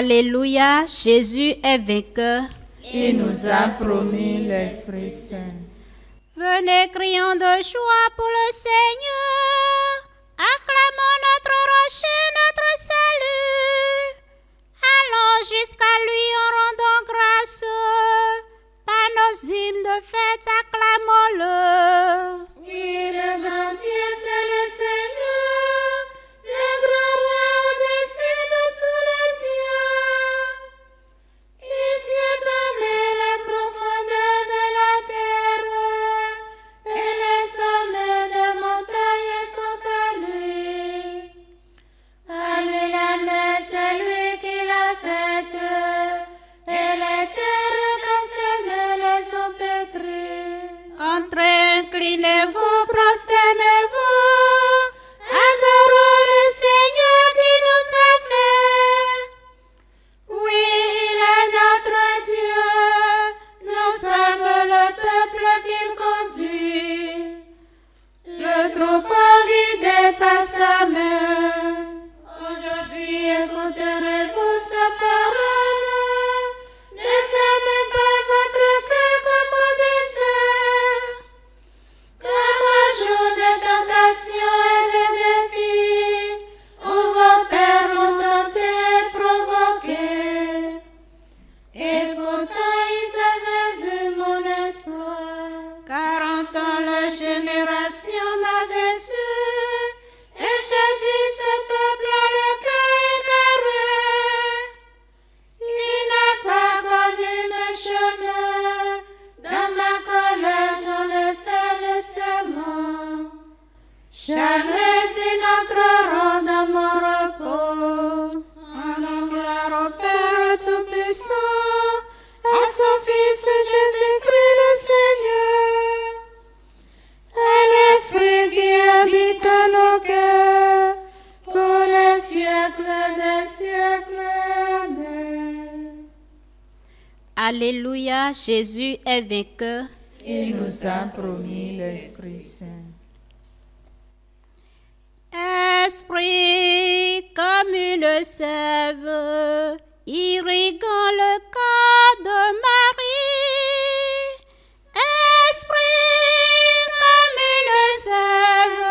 Alléluia, Jésus est vainqueur. Il nous a promis l'Esprit Saint. Venez, crions de joie pour le Seigneur. Acclamons notre rocher, notre salut. Allons jusqu'à lui en rendant grâce. Par nos hymnes de fête, acclamons-le. Oui, le grand Dieu, c'est le Seigneur, le grand roi au-dessus de tous les dieux. Il tient en main la profondeur de la terre, et les sommets de montagnes sont à lui. À lui la main, c'est lui qui l'a faite, et les terres qu'à semer les ont pétries. Entrez, inclinez-vous, prosternez-vous. Adorons le Seigneur qui nous a fait. Oui, il est notre Dieu. Nous sommes le peuple qu'il conduit. Le troupeau guidé par sa main. Aujourd'hui, écouterez-vous sa parole. Ne fermez pas votre cœur comme au désert, comme au jour de tentation et de défi, où vos pères m'ont tenté et provoqué. Et pourtant, ils avaient vu mon espoir. 40 ans, la génération m'a déçu. Et j'ai dit, ce peuple a le cœur égaré. Il n'a pas connu mes chemins. Dans ma colère, j'en ai fait le serment. Jamais ils n'entreront dans mon repos. En gloire au Père Tout-Puissant, À son Fils Jésus-Christ le Seigneur, et l'Esprit qui habite en nos cœurs, pour les siècles des siècles. Amen. Alléluia, Jésus est vainqueur. Il nous a promis l'Esprit Saint. Esprit comme une sève, irriguant le corps de Marie. Esprit comme une sève,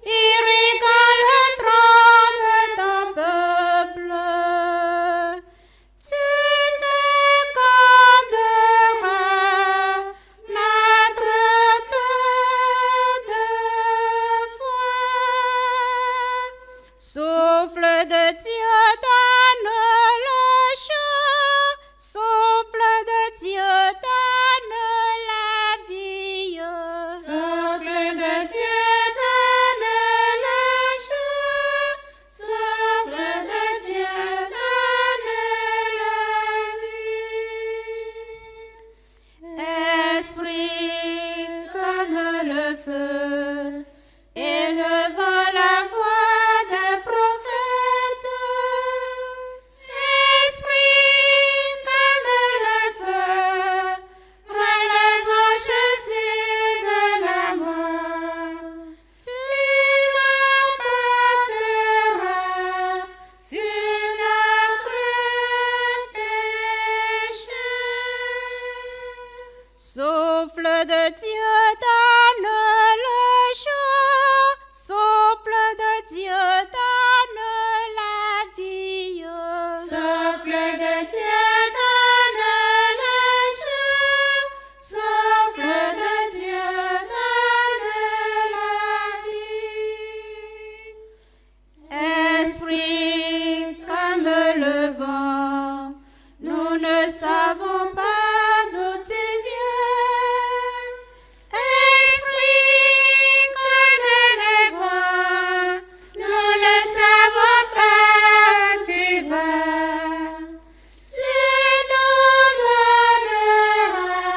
irriguant le trône de ton peuple. Tu féconderas notre peu de foi. Souffle de Dieu, donne le jour. Souffle de Dieu, donne la vie. Souffle de Dieu, donne le jour. Souffle de Dieu, donne la vie. Esprit comme le feu, élevant la voix des prophètes. Esprit comme le feu, relevant Jésus de la mort. Tu l'emporteras sur notre péché. Souffle de Dieu, donne le jour. Souffle de Dieu, donne la vie. Souffle de Dieu, donne le jour. Souffle de Dieu, donne la vie. Esprit comme le vent, nous ne savons pas d'où tu viens. Esprit comme le vent, nous ne savons pas où tu vas. Tu nous donneras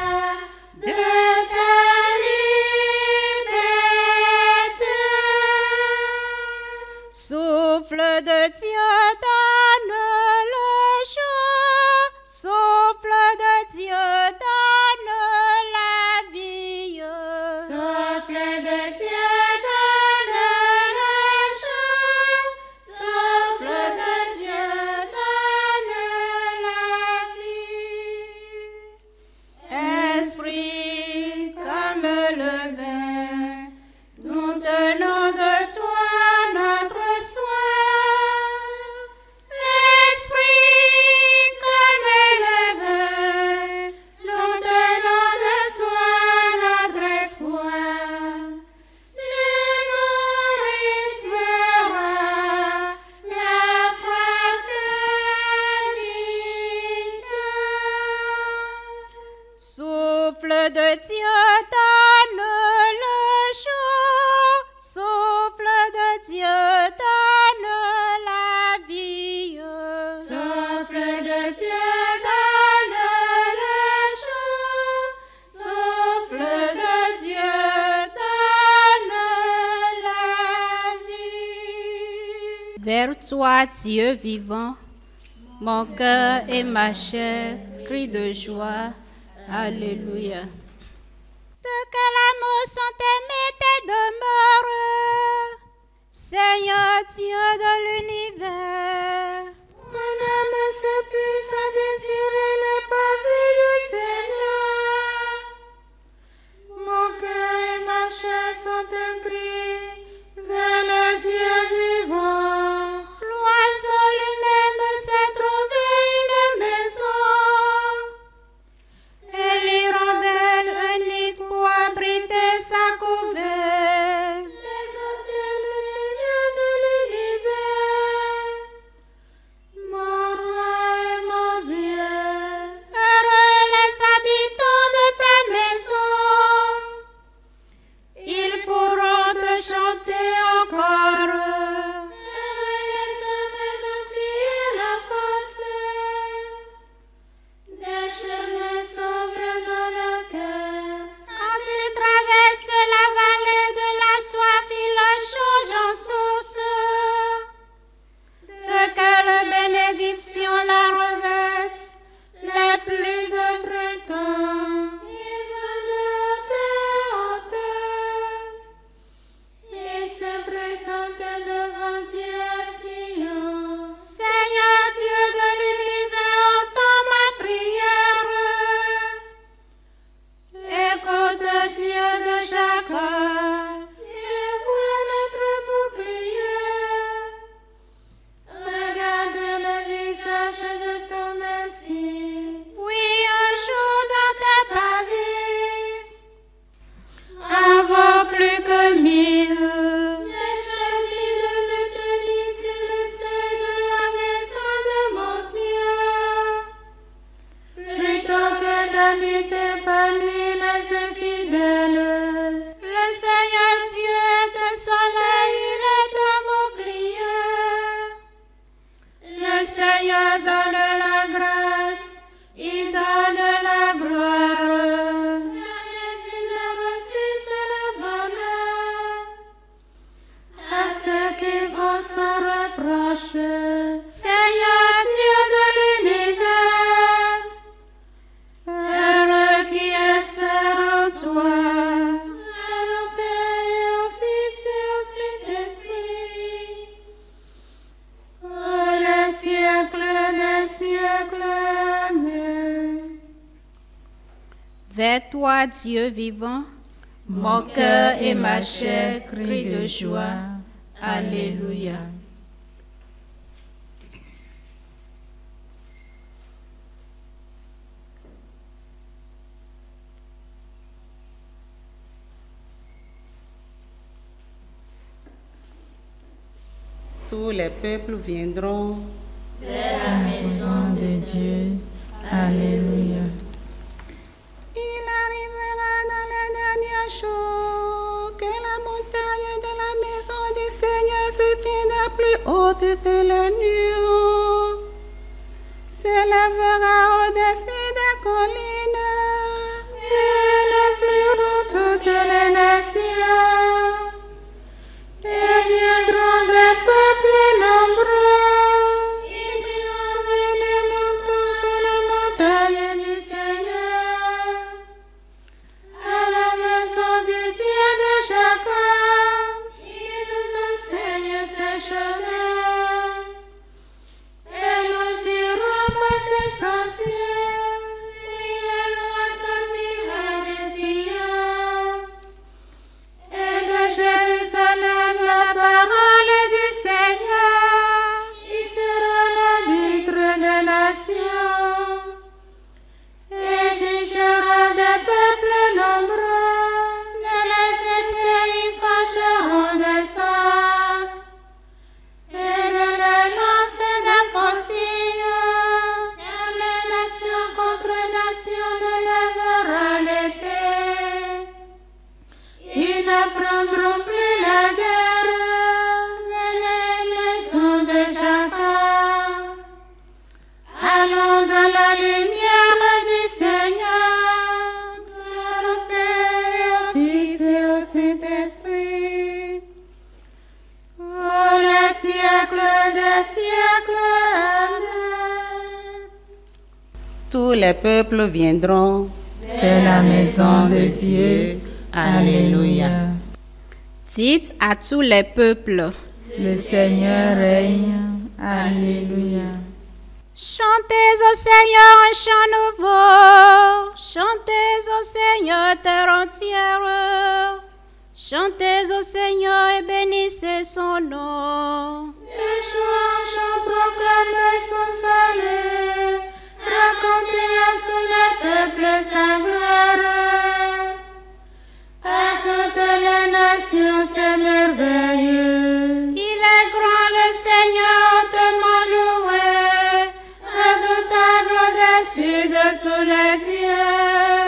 de ta liberté. Souffle de Dieu, donne le jour. Souffle de Dieu, donne la vie. Souffle de Dieu, donne le jour. Souffle de Dieu, donne Vers toi, Dieu vivant, mon cœur et ma chair crient de joie. Alléluia. De quel amour sont aimées tes demeures, Seigneur Dieu de l'univers. Mon âme s'épuise à désirer les pavés du Seigneur. Mon cœur et ma chair sont un cri vers le Dieu vivant. L'oiseau lui-même s'est trouvé une maison, et l'hirondelle un nid pour abriter sa couvée. Exaltez le Seigneur de l'univers, mon roi et mon Dieu. Heureux les habitants de ta maison, ils pourront te chanter encore. Heureux les hommes dont tu es la force, des chemins s'ouvrent dans le cœur. Quand ils traversent la vallée de la soif, ils la changent en source. De quelle bénédiction la revêtent les pluies de printemps. Ils vont de hauteur en hauteur, ils se présentent devant Dieu à Sion. Seigneur Dieu de l'univers, entends ma prière. Écoute Dieu de Jacob. Dieu voit notre bouclier. Regarde le visage de ton Messie. Oui, un jour dans tes pavés, avant plus que 1000. J'ai choisi de me tenir sur le seuil de la maison de mon Dieu, plutôt que d'habiter parmi les infidèles. Le Seigneur Dieu est un soleil, il est un bouclier. Le Seigneur donne la grâce, il donne la gloire. Jamais il ne refuse le bonheur à ceux qui vont sans reproche. Seigneur Dieu de l'univers, heureux qui espère en toi. Gloire au Père et au Fils et au Saint-Esprit, Oh, les siècles des siècles, amen. Vers toi, Dieu vivant, mon cœur et ma chair crient de joie. Alléluia. Tous les peuples viendront maison de Dieu. Alléluia. Il arrivera dans les derniers jours que la montagne de la maison du Seigneur se tiendra plus haute que la nuit, s'élèvera au-dessus des collines. Elle afflueront toutes les nations et viendront des peuples nombreux. Ils diront, venez, montons sur la montagne du Seigneur, à la maison du Dieu de Jacob. Il nous enseigne ses chemins, et nous irons par ses sentiers. Oui, elle ressortira de Sion et de Jérusalem la parole du Seigneur. Il sera l'arbitre des nations et jugera des peuples nombreux. De les épées ils fâcheront des sacs et de les lances des faucilles. Car les nations contre nations ne lèvera l'épée. Ils n'apprendront plus la guerre. Venez, maison de Jacob, allons dans la lumière du Seigneur. Gloire au Père, au Fils et au Saint-Esprit, pour les siècles tous les peuples viendront. C'est la maison de Dieu. Alléluia. Dites à tous les peuples, Le Seigneur règne. Alléluia. chantez au Seigneur un chant nouveau. Chantez au Seigneur terre entière. Chantez au Seigneur et bénissez son nom. Les chants proclamez son salut. Racontez à tous les peuples sa gloire. À toutes les nations ses merveilles. Il est grand le Seigneur, hautement loué, redoutable au-dessus de tous les dieux,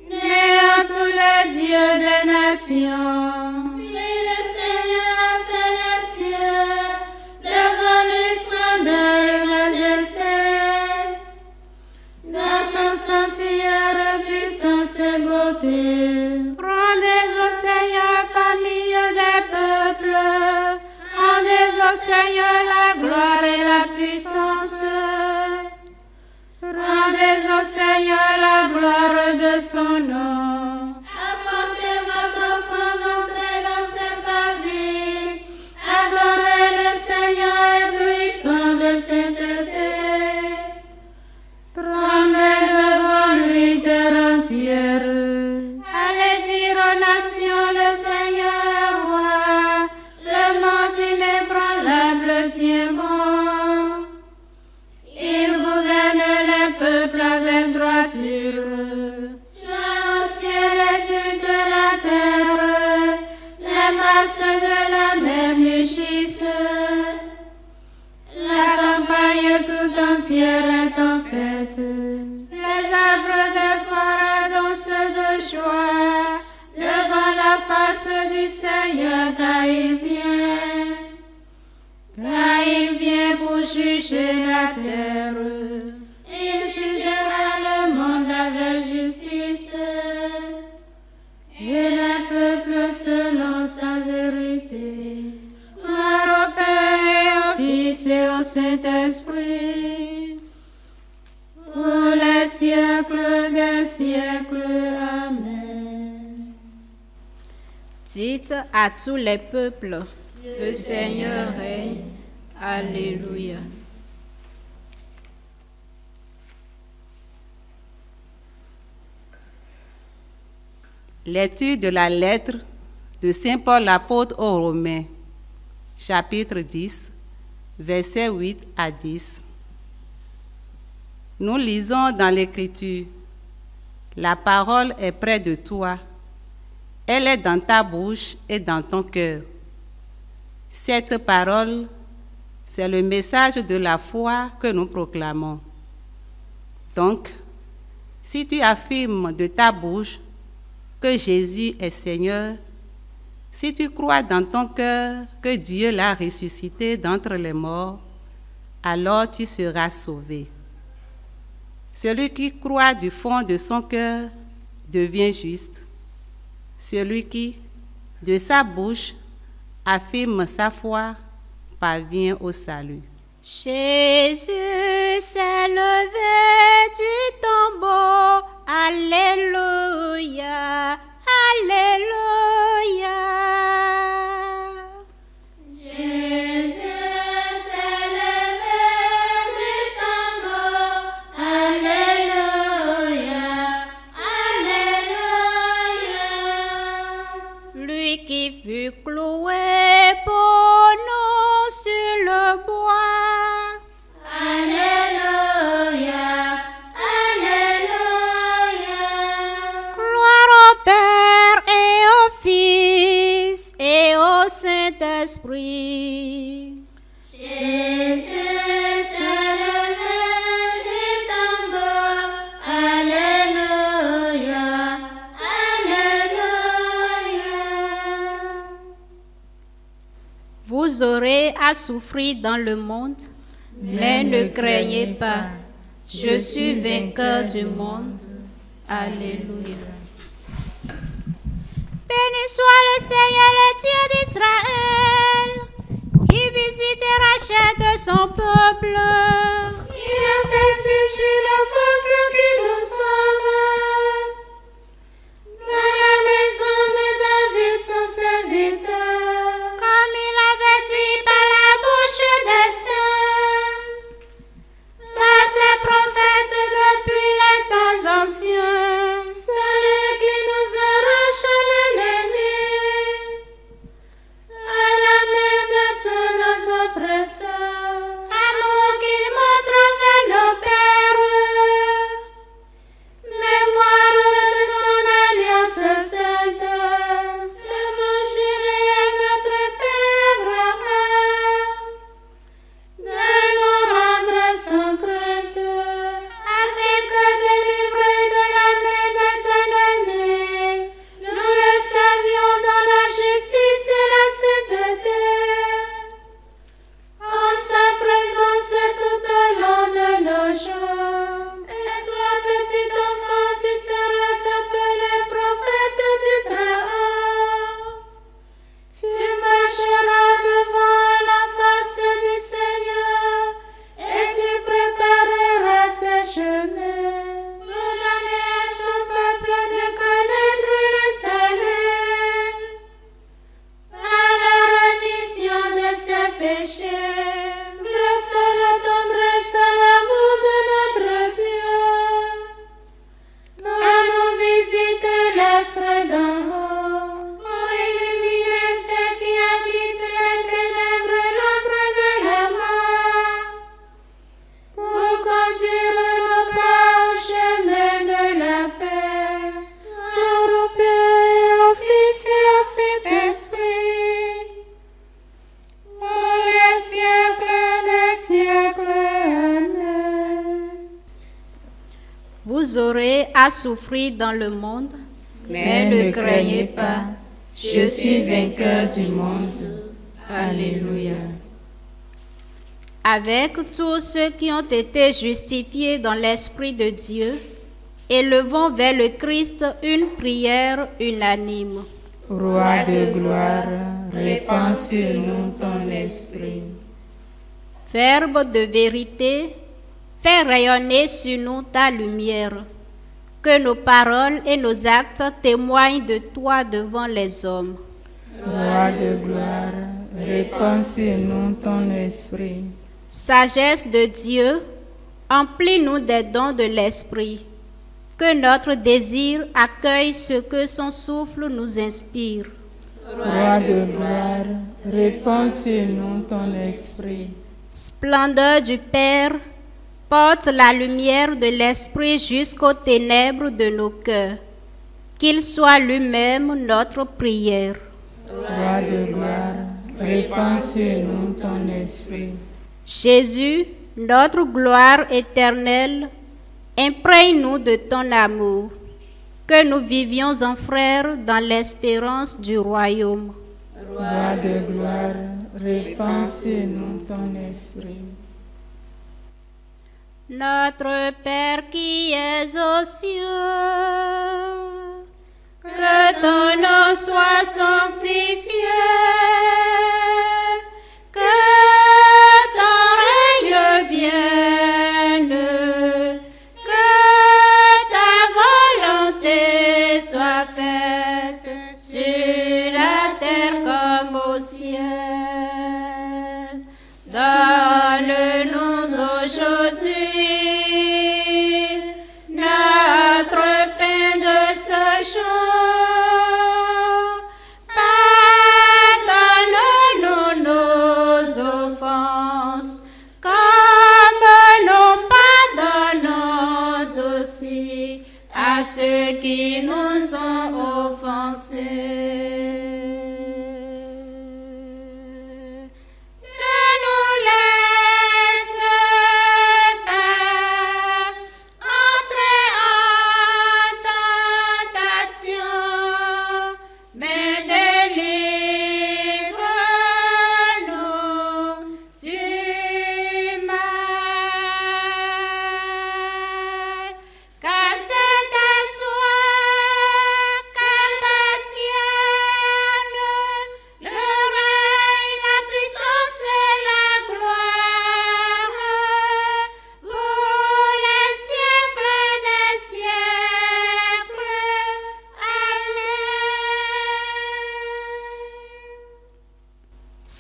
néant tous les dieux des nations. Oui, le Seigneur a fait les cieux, devant lui splendeur et majesté. Dans son sanctuaire, puissance et beauté. Rendez au Seigneur, famille des peuples, rendez au Seigneur la gloire et la puissance. Rendez au Seigneur la gloire de son nom. Apportez votre offrande entrée dans ses parvis. Adorez le Seigneur éblouissant de sainteté. Tremblez devant lui terre entière. Allez dire aux nations, le Seigneur est roi. Le monde inébranlable tient bon. Il gouverne les peuples avec droiture. Joie au ciel et sur de la terre, les masses de la mer mugissent. La campagne tout entière est en fête. Les arbres des forêts dansent de joie devant la face du Seigneur, car il vient. Car il vient pour juger la terre. Il jugera le monde avec justice et les peuples selon sa vérité. Gloire au Père, au Fils et au Saint-Esprit, pour les siècles des siècles. Amen. Dites à tous les peuples, le Seigneur règne. Alléluia. Lecture de la lettre de Saint Paul l'apôtre aux Romains, chapitre 10, versets 8 à 10. Nous lisons dans l'Écriture, la parole est près de toi, elle est dans ta bouche et dans ton cœur. Cette parole, c'est le message de la foi que nous proclamons. Donc, si tu affirmes de ta bouche que Jésus est Seigneur, si tu crois dans ton cœur que Dieu l'a ressuscité d'entre les morts, alors tu seras sauvé. Celui qui croit du fond de son cœur devient juste. Celui qui, de sa bouche, affirme sa foi, parvient au salut. Jésus s'est levé du tombeau. Alléluia, alléluia. Jésus s'est levé du tombeau. Alléluia, alléluia. Lui qui fut cloué pour nous sur le bois. Alléluia, alléluia. Gloire au Père et au Fils et au Saint-Esprit. Jésus s'est levé du tombeau. Alléluia, alléluia. Vous aurez à souffrir dans le monde, mais ne craignez pas. Je suis vainqueur du monde. Alléluia. Béni soit le Seigneur, le Dieu d'Israël, qui visite et rachète son peuple. Il a fait surgir la force qui nous sauve. Dans la maison de David, son serviteur, comme il avait dit par la bouche des saints, par ses prophètes depuis les temps anciens. celui qui nous arrache l'ennemi à la main de tous nos oppresseurs. Amour qu'il montre vers nos pères, Mémoire de son alliance sainte, serment juré à notre Père Abraham, de nous rendre sans crainte, afin que délivrés de la main des ennemis, nous le servions dans la justice et la sainteté, en sa présence tout au long de nos jours. Et toi, petit enfant, tu seras appelé prophète du Très-Haut. Tu marcheras devant la face du Seigneur et tu prépareras ses chemins pour donner à son peuple de connaître le salut à la rémission de ses péchés. Grâce à la tendresse, à l'amour de notre Dieu, quand nous visite l'astre d'en haut, pour illuminer ceux qui habitent les ténèbres et l'ombre de la mort, pour conduire nos pas au chemin de la paix. Gloire au Père et au Fils et au Saint-Esprit, pour les siècles des siècles. Amen. vous aurez à souffrir dans le monde, Mais ne craignez pas, je suis vainqueur du monde. Alléluia. avec tous ceux qui ont été justifiés dans l'Esprit de Dieu, élevons vers le Christ une prière unanime. Roi de gloire, répands sur nous ton esprit. Verbe de vérité, fais rayonner sur nous ta lumière, que nos paroles et nos actes témoignent de toi devant les hommes. Roi de gloire, répands sur nous ton esprit. Sagesse de Dieu, emplis-nous des dons de l'Esprit, que notre désir accueille ce que son souffle nous inspire. Roi de gloire, répands sur nous ton esprit. Splendeur du Père, porte la lumière de l'Esprit jusqu'aux ténèbres de nos cœurs. Qu'il soit lui-même notre prière. Roi de gloire, répands sur nous ton esprit. Jésus, notre gloire éternelle, imprègne-nous de ton amour, que nous vivions en frères dans l'espérance du royaume. Roi de gloire, répands sur nous ton esprit. Notre Père qui es aux cieux, que ton nom soit sanctifié, que ton règne vienne, que ta volonté soit faite sur la terre comme au ciel. Donne-nous aujourd'hui notre pain de ce jour.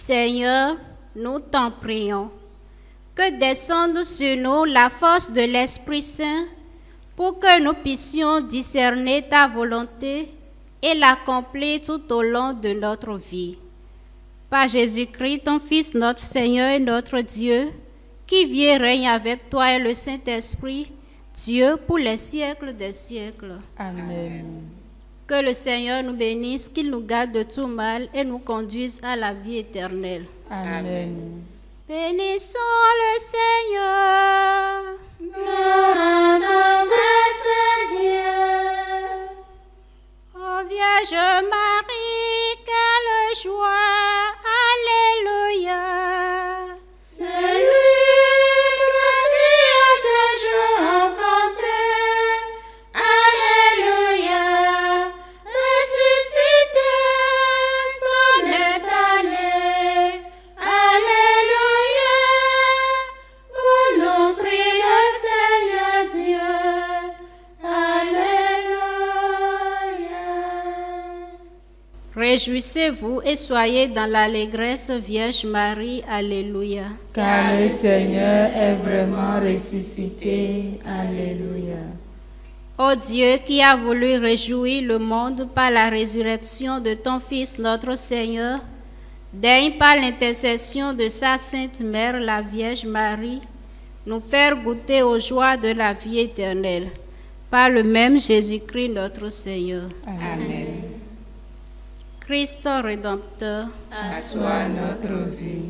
Seigneur, nous t'en prions, que descende sur nous la force de l'Esprit Saint pour que nous puissions discerner ta volonté et l'accomplir tout au long de notre vie. Par Jésus-Christ, ton Fils, notre Seigneur et notre Dieu, qui vit et règne avec toi et le Saint-Esprit, Dieu pour les siècles des siècles. Amen. Que le Seigneur nous bénisse, qu'il nous garde de tout mal et nous conduise à la vie éternelle. Amen. Bénissons le Seigneur. Nous rendons grâce à Dieu. Ô Vierge Marie, quelle joie! Alléluia! Celui que tu as ce jour enfanté, Alléluia, ressuscité, s'en est allé, Alléluia, pour nous prie le Seigneur Dieu, Alléluia. Réjouissez-vous et soyez dans l'allégresse, Vierge Marie. Alléluia. Car le Seigneur est vraiment ressuscité. Alléluia. Ô Dieu qui a voulu réjouir le monde par la résurrection de ton Fils notre Seigneur, daigne par l'intercession de sa Sainte Mère, la Vierge Marie, nous faire goûter aux joies de la vie éternelle. Par le même Jésus-Christ notre Seigneur. Amen. Christ Rédempteur, À toi notre vie.